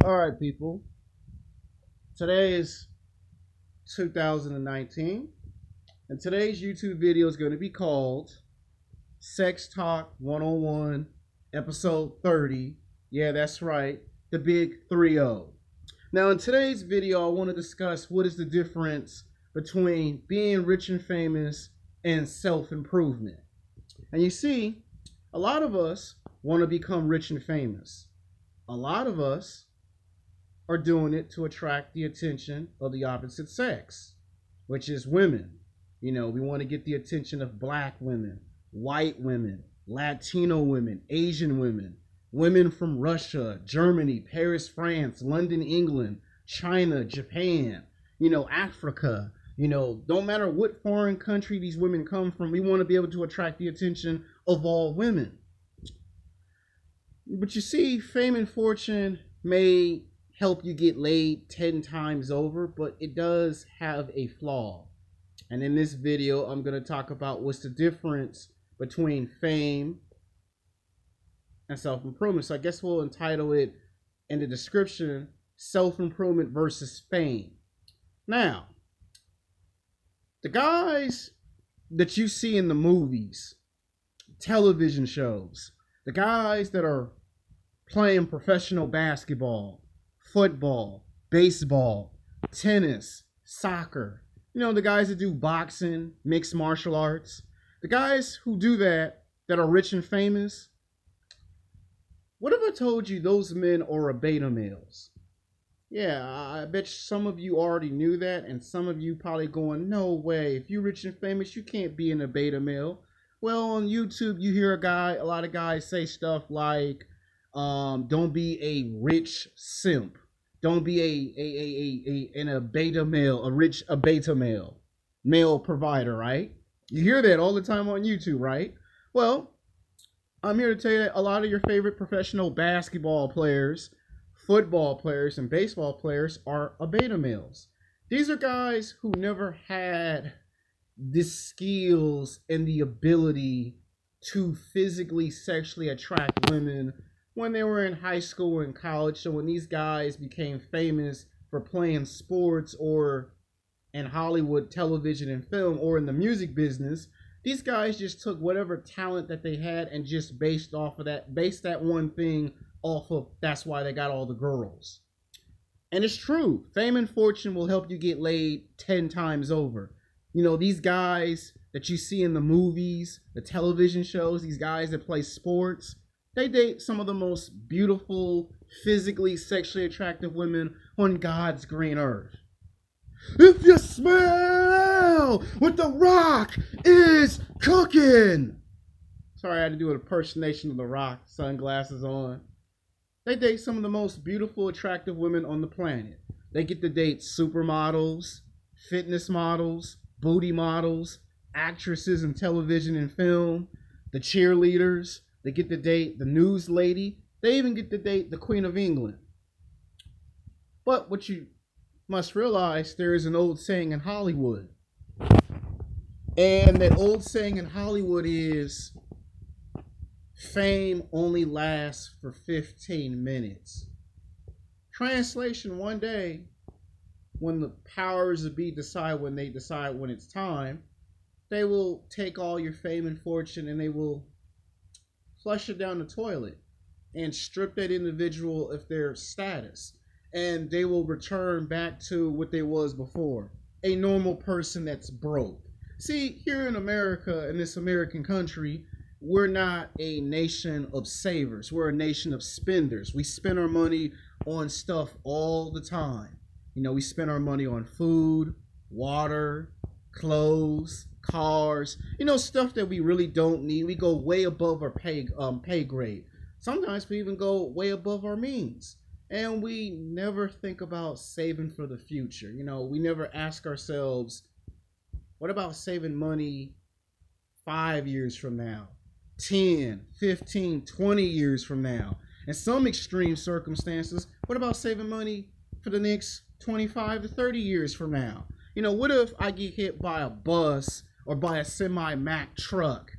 All right, people. Today is 2019, and today's YouTube video is going to be called Sex Talk 101, Episode 30. Yeah, that's right, the big 3-0. Now, in today's video, I want to discuss what is the difference between being rich and famous and self-improvement. And you see, a lot of us want to become rich and famous. A lot of us are doing it to attract the attention of the opposite sex, which is women. You know, we want to get the attention of black women, white women, Latino women, Asian women, women from Russia, Germany, Paris, France, London, England, China, Japan, Africa. Don't matter what foreign country these women come from, we want to be able to attract the attention of all women. But you see, fame and fortune may help you get laid 10 times over, but it does have a flaw. And in this video, I'm going to talk about what's the difference between fame and self-improvement. So I guess we'll entitle it in the description, Self-Improvement versus Fame. Now, the guys that you see in the movies, television shows, the guys that are playing professional basketball, football, baseball, tennis, soccer, the guys that do boxing, mixed martial arts, the guys who do that are rich and famous. What if I told you those men are beta males? Yeah, I bet some of you already knew that, and some of you probably going, no way, if you're rich and famous, you can't be in a beta male. Well, on YouTube, you hear a lot of guys say stuff like, don't be a rich simp. Don't be a beta male, a beta male provider, right? You hear that all the time on YouTube, right? Well, I'm here to tell you that a lot of your favorite professional basketball players, football players, and baseball players are beta males. These are guys who never had the skills and the ability to physically, sexually attract women when they were in high school and college. So when these guys became famous for playing sports or in Hollywood television and film or in the music business, these guys just took whatever talent that they had and just based that one thing off of, that's why they got all the girls. And it's true, fame and fortune will help you get laid 10 times over. These guys that you see in the movies, the television shows, these guys that play sports, they date some of the most beautiful, physically, sexually attractive women on God's green earth. If you smell what The Rock is cooking. Sorry, I had to do an impersonation of The Rock, sunglasses on. They date some of the most beautiful, attractive women on the planet. They get to date supermodels, fitness models, booty models, actresses in television and film, the cheerleaders. They get to date the news lady. They even get to date the Queen of England. But what you must realize, there is an old saying in Hollywood. And that old saying in Hollywood is, fame only lasts for 15 minutes. Translation, one day, when the powers that be decide when it's time, they will take all your fame and fortune and they will flush it down the toilet and strip that individual of their status, and they will return back to what they was before, a normal person that's broke. See, here in America, in this American country, we're not a nation of savers. We're a nation of spenders. We spend our money on stuff all the time. We spend our money on food, water, clothes, cars, stuff that we really don't need. We go way above our pay grade. Sometimes we even go way above our means. And we never think about saving for the future. We never ask ourselves, what about saving money 5 years from now, 10, 15, 20 years from now? In some extreme circumstances, what about saving money for the next 25 to 30 years from now? What if I get hit by a bus or by a semi-Mack truck?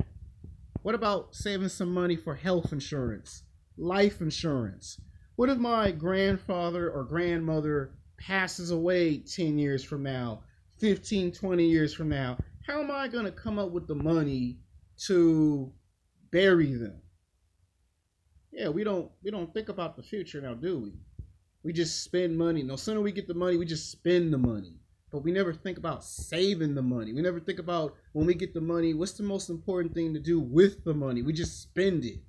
What about saving some money for health insurance, life insurance? What if my grandfather or grandmother passes away 10 years from now, 15, 20 years from now? How am I going to come up with the money to bury them? Yeah, we don't think about the future now, do we? We just spend money. No sooner we get the money, we just spend the money. But we never think about saving the money. We never think about when we get the money, what's the most important thing to do with the money? We just spend it.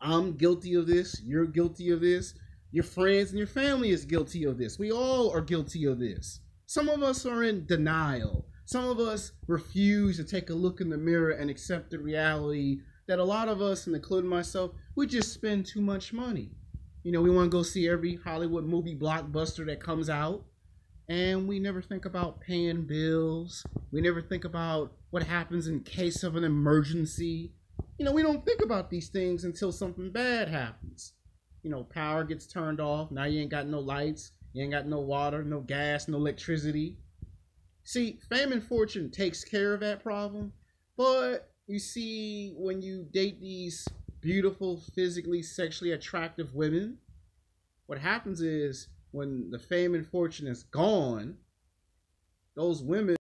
I'm guilty of this. You're guilty of this. Your friends and your family is guilty of this. We all are guilty of this. Some of us are in denial. Some of us refuse to take a look in the mirror and accept the reality that a lot of us, and including myself, we just spend too much money. You know, we want to go see every Hollywood movie blockbuster that comes out, and we never think about paying bills. We never think about what happens in case of an emergency. You know, we don't think about these things until something bad happens. You know, power gets turned off. Now you ain't got no lights. You ain't got no water, no gas, no electricity. See, fame and fortune takes care of that problem. But you see, when you date these beautiful, physically, sexually attractive women, what happens is when the fame and fortune is gone, those women